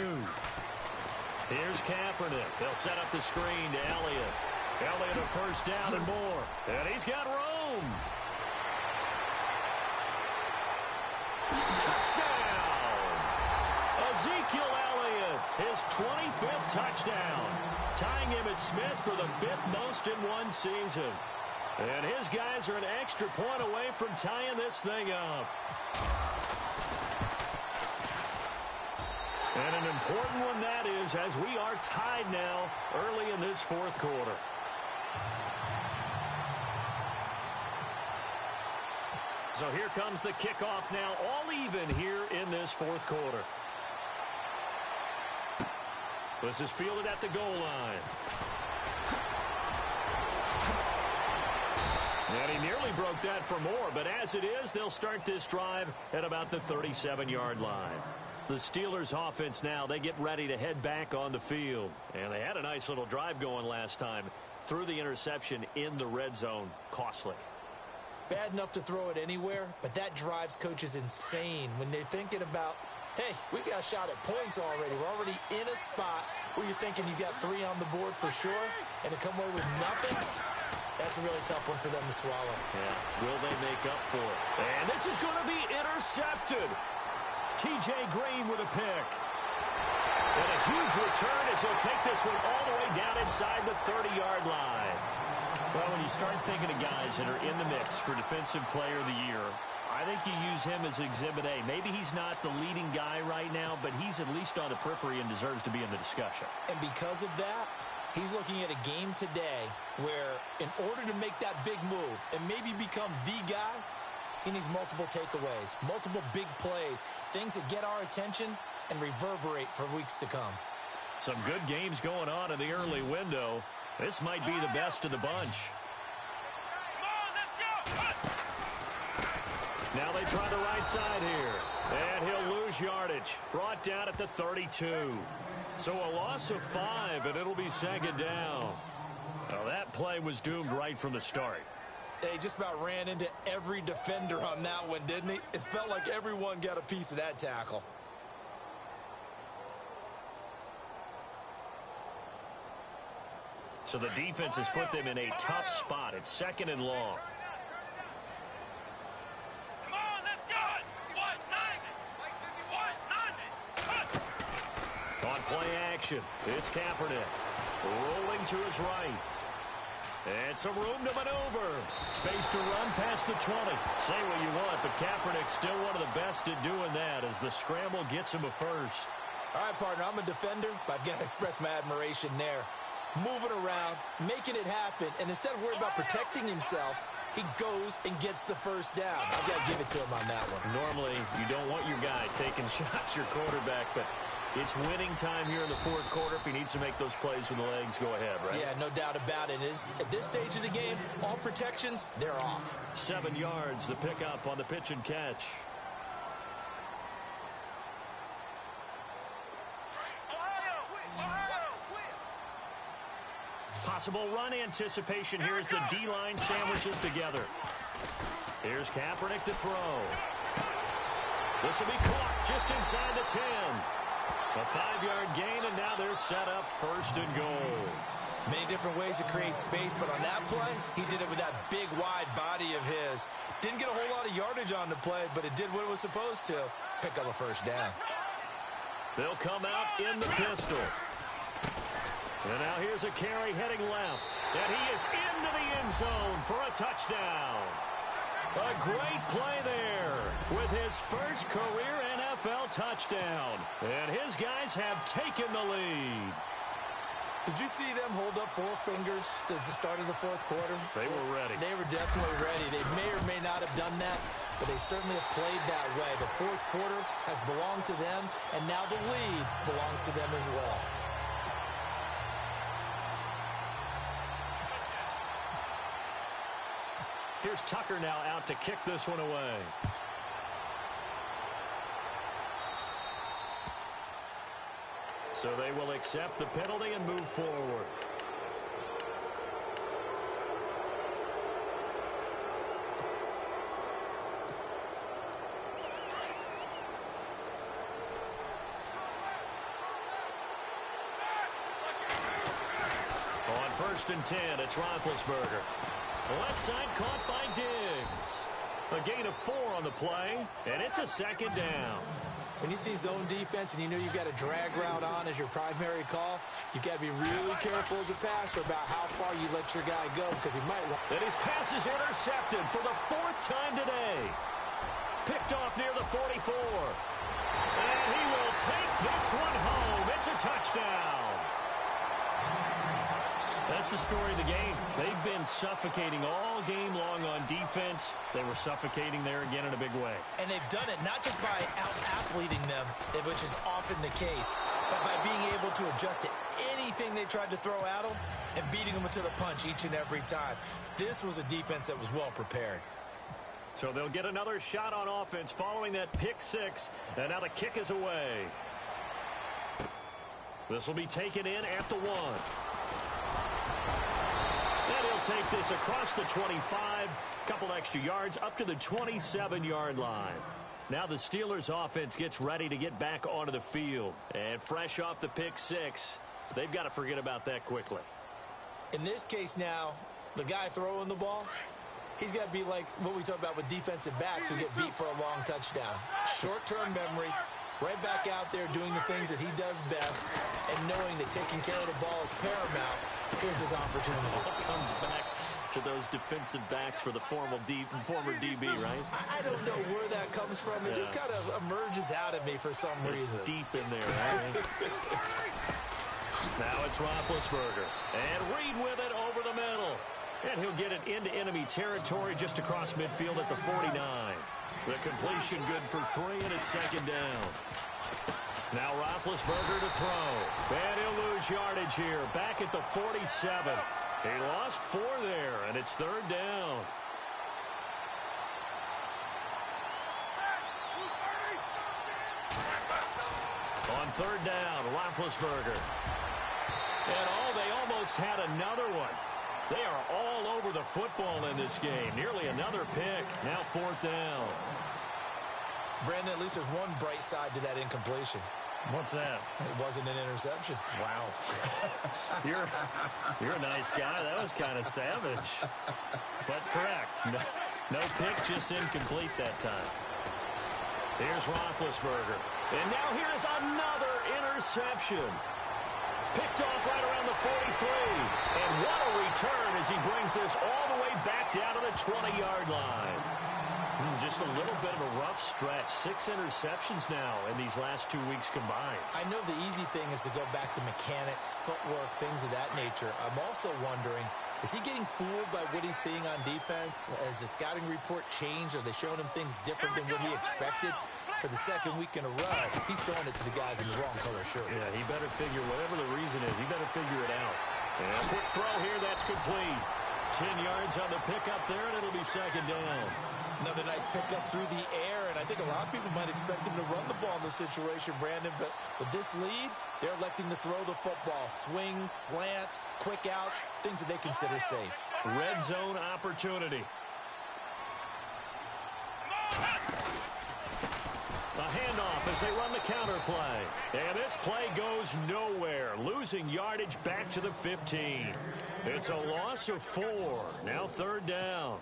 Here's Kaepernick. They'll set up the screen to Elliott. Elliott a first down and more. And he's got room. Touchdown! Ezekiel Elliott, his 25th touchdown. Tying Emmitt Smith for the 5th most in one season. And his guys are an extra point away from tying this thing up. And an important one that is, as we are tied now early in this 4th quarter. So here comes the kickoff now, all even here in this 4th quarter. This is fielded at the goal line. And he nearly broke that for more, but as it is, they'll start this drive at about the 37-yard line. The Steelers offense now, they get ready to head back on the field. And they had a nice little drive going last time. Threw the interception in the red zone. Costly. Bad enough to throw it anywhere, but that drives coaches insane when they're thinking about, hey, we got a shot at points already. We're already in a spot where you're thinking you got 3 on the board for sure, and to come away with nothing, that's a really tough one for them to swallow. Yeah, will they make up for it? And this is going to be intercepted. T.J. Green with a pick. And a huge return as he'll take this one all the way down inside the 30-yard line. Well, when you start thinking of guys that are in the mix for Defensive Player of the Year, I think you use him as Exhibit A. Maybe he's not the leading guy right now, but he's at least on the periphery and deserves to be in the discussion. And because of that, he's looking at a game today where in order to make that big move and maybe become the guy, he needs multiple takeaways, multiple big plays, things that get our attention and reverberate for weeks to come. Some good games going on in the early window. This might be the best of the bunch. Now they try the right side here. And he'll lose yardage. Brought down at the 32. So a loss of 5, and it'll be second down. Well, that play was doomed right from the start. He just about ran into every defender on that one, didn't he? It felt like everyone got a piece of that tackle. So the defense has put them in a tough spot. It's second and long. On play action, it's Kaepernick. Rolling to his right. And some room to maneuver. Space to run past the 20. Say what you want, but Kaepernick's still one of the best at doing that as the scramble gets him a first. All right, partner, I'm a defender, but I've got to express my admiration there. Moving around, making it happen, and instead of worrying about protecting himself, he goes and gets the first down. I've got to give it to him on that one. Normally, you don't want your guy taking shots, your quarterback, but it's winning time here in the fourth quarter. If he needs to make those plays with the legs, go ahead, right? Yeah, no doubt about it. At this stage of the game, all protections, they're off. 7 yards, the pickup on the pitch and catch. Possible run anticipation here as the D-line sandwiches together. Here's Kaepernick to throw. This will be caught just inside the 10. A 5-yard gain, and now they're set up first and goal. Many different ways to create space, but on that play, he did it with that big, wide body of his. Didn't get a whole lot of yardage on the play, but it did what it was supposed to. Pick up a first down. They'll come out in the pistol. And now here's a carry heading left. And he is into the end zone for a touchdown. A great play there with his first career NFL touchdown. And his guys have taken the lead. Did you see them hold up 4 fingers at the start of the fourth quarter? They were ready. They were definitely ready. They may or may not have done that, but they certainly have played that way. The fourth quarter has belonged to them, and now the lead belongs to them as well. Here's Tucker now out to kick this one away. So they will accept the penalty and move forward. On 1st and 10, it's Roethlisberger. Left side caught by Diggs. A gain of 4 on the play, and it's a second down. When you see zone defense and you know you've got a drag route on as your primary call, you've got to be really careful as a passer about how far you let your guy go because he might want. And his pass is intercepted for the 4th time today. Picked off near the 44. And he will take this one home. It's a touchdown. That's the story of the game. They've been suffocating all game long on defense. They were suffocating there again in a big way. And they've done it not just by out-athleting them, which is often the case, but by being able to adjust to anything they tried to throw at them and beating them to the punch each and every time. This was a defense that was well prepared. So they'll get another shot on offense following that pick 6. And now the kick is away. This will be taken in at the 1. And he'll take this across the 25, couple extra yards up to the 27-yard line. Now the Steelers offense gets ready to get back onto the field. And fresh off the pick 6, they've got to forget about that quickly. In this case now, the guy throwing the ball, he's got to be like what we talk about with defensive backs who get beat for a long touchdown. Short-term memory, right back out there doing the things that he does best and knowing that taking care of the ball is paramount. Here's his opportunity. Comes back to those defensive backs for the former DB, right? I don't know where that comes from. It just kind of emerges out of me for some reason. It's deep in there, right? Now it's Roethlisberger. And Reed with it over the middle. And he'll get it into enemy territory just across midfield at the 49. The completion good for 3, and it's second down. Now Roethlisberger to throw. And he'll lose yardage here. Back at the 47. He lost 4 there, and it's third down. On third down, Roethlisberger. And they almost had another one. They are all over the football in this game. Nearly another pick. Now fourth down. Brandon, at least there's one bright side to that incompletion. What's that? It wasn't an interception. Wow. You're a nice guy. That was kind of savage. But correct. No pick, just incomplete that time. Here's Roethlisberger. And now here's another interception. Picked off right around the 43. And what a return as he brings this all the way back down to the 20-yard line. Just a little bit of a rough stretch. 6 interceptions now in these last 2 weeks combined. I know the easy thing is to go back to mechanics, footwork, things of that nature. I'm also wondering, is he getting fooled by what he's seeing on defense? Has the scouting report changed? Are they showing him things different than what he expected? For the second week in a row, he's throwing it to the guys in the wrong color shirts. Yeah, he better figure, whatever the reason is, he better figure it out. And a quick throw here, that's complete. 10 yards on the pickup there, and it'll be second down. Another nice pickup through the air, and I think a lot of people might expect him to run the ball in this situation, Brandon, but with this lead, they're electing to throw the football. Swings, slants, quick outs, things that they consider safe. Red zone opportunity. A handoff as they run the counter play. And this play goes nowhere. Losing yardage back to the 15. It's a loss of 4. Now third down.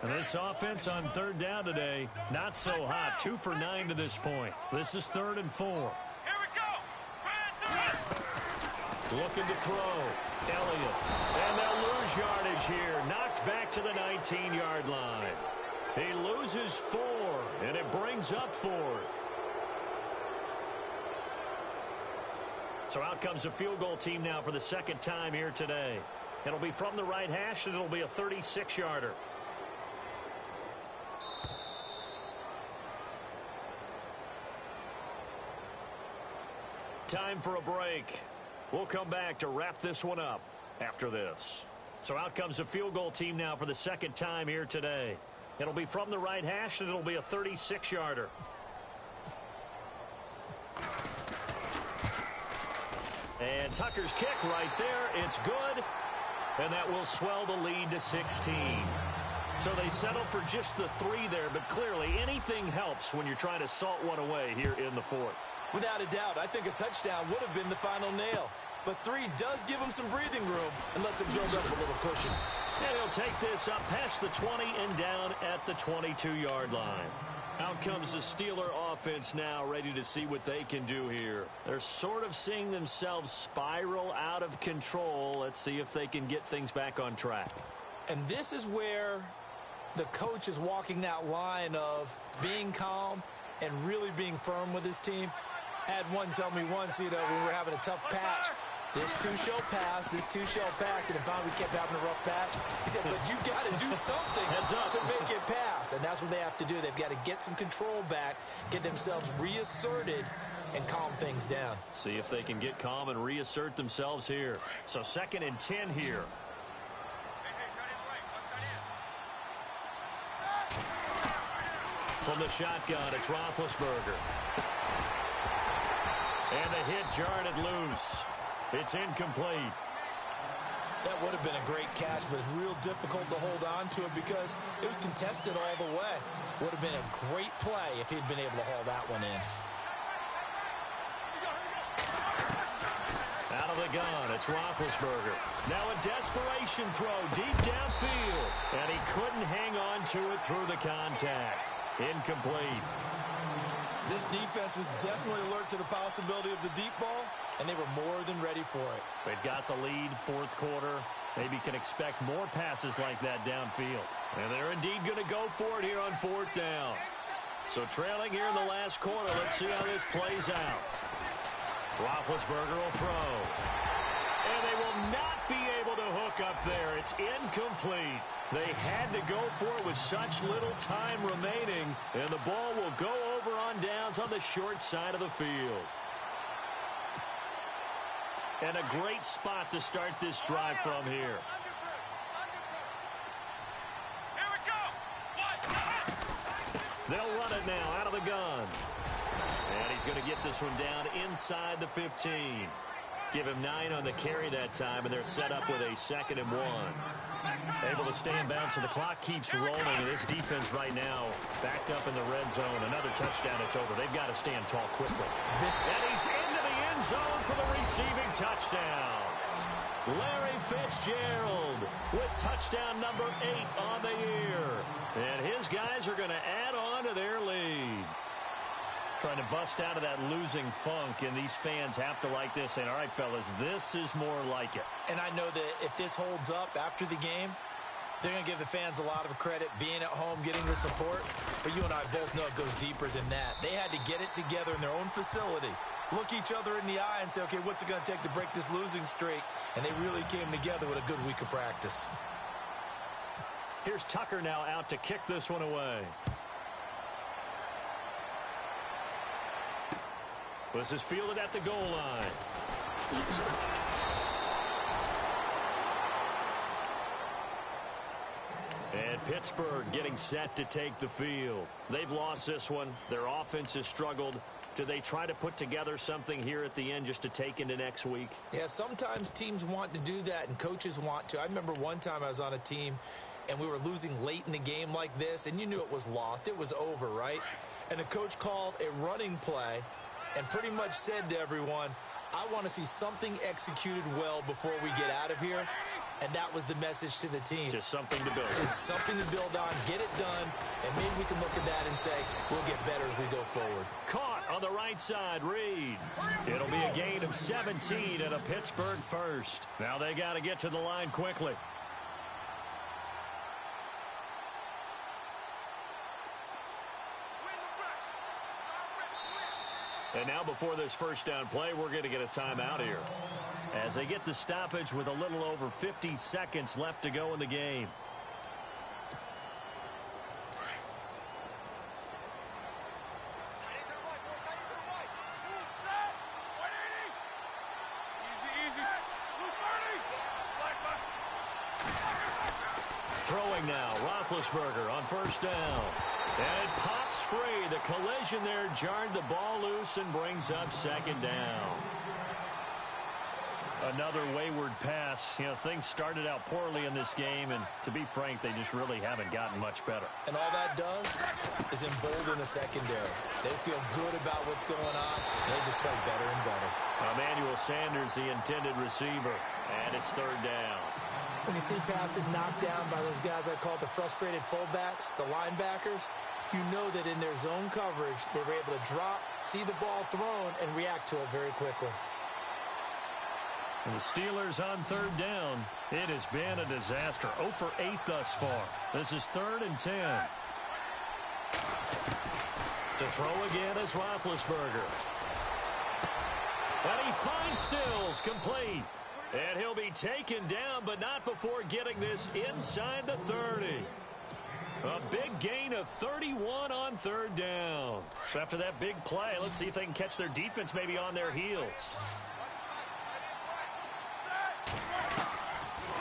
And this offense on third down today, not so hot. 2 for 9 to this point. This is 3rd and 4. Here we go. Looking to throw. Elliott. And they'll lose yardage here. Knocked back to the 19-yard line. He loses 4, and it brings up 4th. So out comes the field goal team now for the second time here today. It'll be from the right hash, and it'll be a 36-yarder. Time for a break. We'll come back to wrap this one up after this. So out comes the field goal team now for the second time here today. It'll be from the right hash, and it'll be a 36-yarder. And Tucker's kick right there. It's good. And that will swell the lead to 16. So they settle for just the 3 there, but clearly anything helps when you're trying to salt one away here in the 4th. Without a doubt, I think a touchdown would have been the final nail. But 3 does give him some breathing room and lets him build up a little cushion. And he'll take this up past the 20 and down at the 22-yard line. Out comes the Steeler offense now, ready to see what they can do here. They're sort of seeing themselves spiral out of control. Let's see if they can get things back on track. And this is where the coach is walking that line of being calm and really being firm with his team. I had one tell me once, when we were having a tough patch, this too shall pass, this too shall pass, and if we kept having a rough patch, he said, but you got to do something to make it pass, and that's what they have to do. They've got to get some control back, get themselves reasserted, and calm things down. See if they can get calm and reassert themselves here. So 2nd and 10 here. From the shotgun, it's Roethlisberger. And the hit jarred it loose. It's incomplete. That would have been a great catch, but it's real difficult to hold on to it because it was contested all the way. Would have been a great play if he'd been able to haul that one in. Out of the gun, it's Roethlisberger. Now a desperation throw deep downfield. And he couldn't hang on into it through the contact. Incomplete. This defense was definitely alert to the possibility of the deep ball, and they were more than ready for it. They've got the lead, fourth quarter. Maybe can expect more passes like that downfield. And they're indeed going to go for it here on fourth down. So trailing here in the last quarter, let's see how this plays out. Roethlisberger will throw. And they will not be able to hook up there. It's incomplete. They had to go for it with such little time remaining, and the ball will go over on downs on the short side of the field. And a great spot to start this drive from here. Here we go. They'll run it now out of the gun. And he's going to get this one down inside the 15. Give him 9 on the carry that time, and they're set up with a 2nd and 1. Able to stay in bounds, so the clock keeps rolling. And this defense right now backed up in the red zone. Another touchdown, it's over. They've got to stand tall quickly. And he's into the end zone for the receiving touchdown. Larry Fitzgerald with touchdown number 8 on the year. And his guys are going to add on to their lead. Trying to bust out of that losing funk, and these fans have to like this. And all right, fellas, this is more like it. And I know that if this holds up after the game, they're going to give the fans a lot of credit, being at home, getting the support. But you and I both know it goes deeper than that. They had to get it together in their own facility, look each other in the eye and say, okay, what's it going to take to break this losing streak? And they really came together with a good week of practice. Here's Tucker now out to kick this one away. This is fielded at the goal line. And Pittsburgh getting set to take the field. They've lost this one. Their offense has struggled. Do they try to put together something here at the end just to take into next week? Yeah, sometimes teams want to do that and coaches want to. I remember one time I was on a team and we were losing late in the game like this, and you knew it was lost. It was over, right? And the coach called a running play and pretty much said to everyone, I want to see something executed well before we get out of here. And that was the message to the team. Just something to build. Just something to build on, get it done, and maybe we can look at that and say, we'll get better as we go forward. Caught on the right side, Reed. It'll be a gain of 17 and a Pittsburgh first. Now they got to get to the line quickly. And now before this first down play, we're going to get a timeout here, as they get the stoppage with a little over 50 seconds left to go in the game. Throwing now, Roethlisberger on first down. And it pops free. The collision there jarred the ball loose and brings up second down. Another wayward pass. You know, things started out poorly in this game, and to be frank, they just really haven't gotten much better. And all that does is embolden the secondary. They feel good about what's going on, and they just play better and better. Emmanuel Sanders, the intended receiver, and it's third down. When you see passes knocked down by those guys I call the frustrated fullbacks, the linebackers, you know that in their zone coverage, they were able to drop, see the ball thrown, and react to it very quickly. And the Steelers on third down. It has been a disaster. 0 for 8 thus far. This is 3rd and 10. To throw again is Roethlisberger. And he finds Stills, complete. And he'll be taken down, but not before getting this inside the 30. A big gain of 31 on third down. So after that big play, let's see if they can catch their defense maybe on their heels.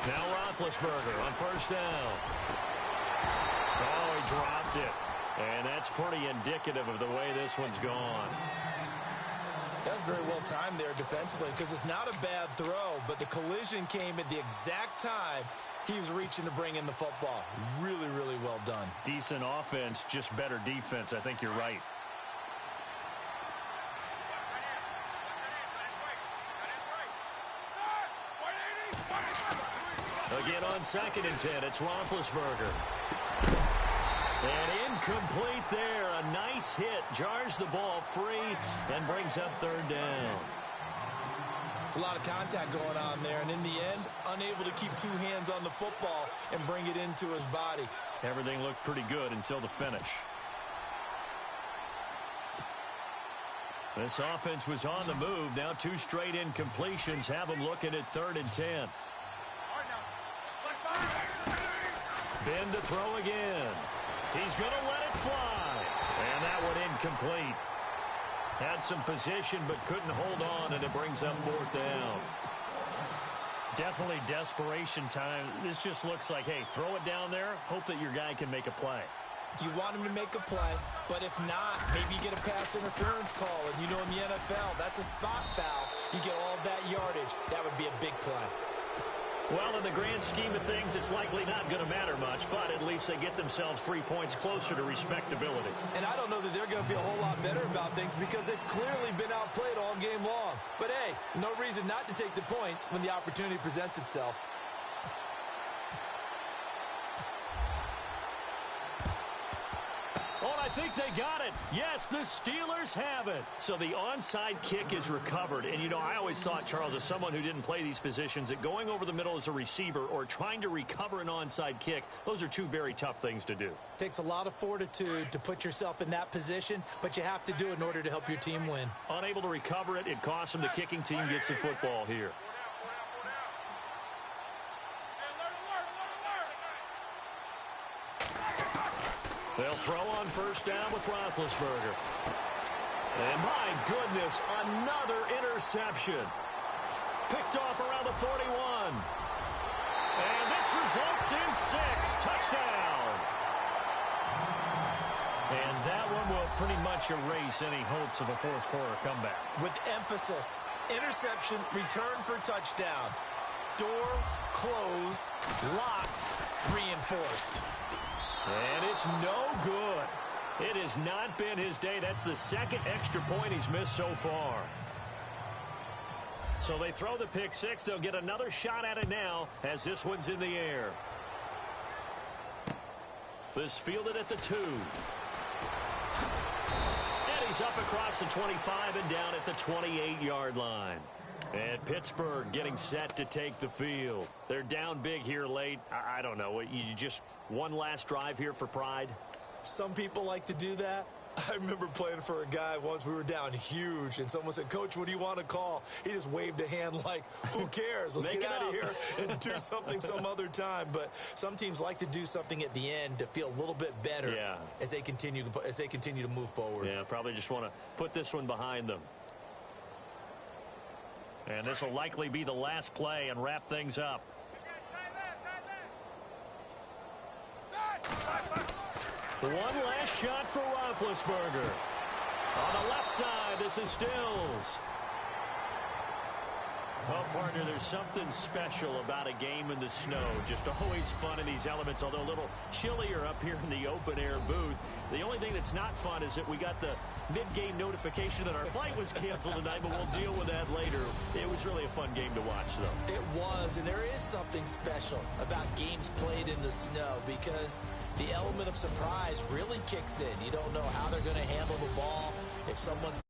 Now Roethlisberger on first down. Oh, he dropped it. And that's pretty indicative of the way this one's gone. That's very well timed there defensively, because it's not a bad throw, but the collision came at the exact time he was reaching to bring in the football. Really, really well done. Decent offense, just better defense. I think you're right. Again on 2nd and 10, it's Roethlisberger. And incomplete there. A nice hit. Jars the ball free and brings up third down. It's a lot of contact going on there, and in the end, unable to keep two hands on the football and bring it into his body. Everything looked pretty good until the finish. This offense was on the move. Now 2 straight incompletions have them looking at 3rd and 10. Ben to throw again. He's going to let it fly. And that one incomplete. Had some position but couldn't hold on, and it brings up 4th down. Definitely desperation time. This just looks like, hey, throw it down there, hope that your guy can make a play. You want him to make a play, but if not, maybe you get a pass interference call. And you know in the NFL, that's a spot foul. You get all that yardage. That would be a big play. Well, in the grand scheme of things, it's likely not going to matter much, but at least they get themselves 3 points closer to respectability. And I don't know that they're going to feel a whole lot better about things because they've clearly been outplayed all game long. But, hey, no reason not to take the points when the opportunity presents itself. Oh, I think they got it. Yes, the Steelers have it. So the onside kick is recovered. And, you know, I always thought, Charles, as someone who didn't play these positions, that going over the middle as a receiver or trying to recover an onside kick, those are 2 very tough things to do. Takes a lot of fortitude to put yourself in that position, but you have to do it in order to help your team win. Unable to recover it, it costs them. The kicking team gets the football here. They'll throw on 1st down with Roethlisberger. And my goodness, another interception. Picked off around the 41. And this results in 6. Touchdown. And that one will pretty much erase any hopes of a 4th quarter comeback. With emphasis, interception, return for touchdown. Door closed, locked, reinforced. And it's no good. It has not been his day. That's the 2nd extra point he's missed so far. So they throw the pick 6. They'll get another shot at it now as this one's in the air. This fielded at the 2. And he's up across the 25 and down at the 28-yard line. And Pittsburgh getting set to take the field. They're down big here late. I don't know. You just one last drive here for pride? Some people like to do that. I remember playing for a guy once. We were down huge, and someone said, "Coach, what do you want to call?" He just waved a hand like, who cares? Let's get out of here and do something some other time. But some teams like to do something at the end to feel a little bit better as they continue to move forward. Yeah, probably just want to put this one behind them. And this will likely be the last play and wrap things up. One last shot for Roethlisberger. On the left side, this is Stills. Well, partner, there's something special about a game in the snow. Just always fun in these elements, although a little chillier up here in the open-air booth. The only thing that's not fun is that we got the mid-game notification that our flight was canceled tonight, but we'll deal with that later. It was really a fun game to watch, though. It was, and there is something special about games played in the snow because the element of surprise really kicks in. You don't know how they're going to handle the ball. If someone's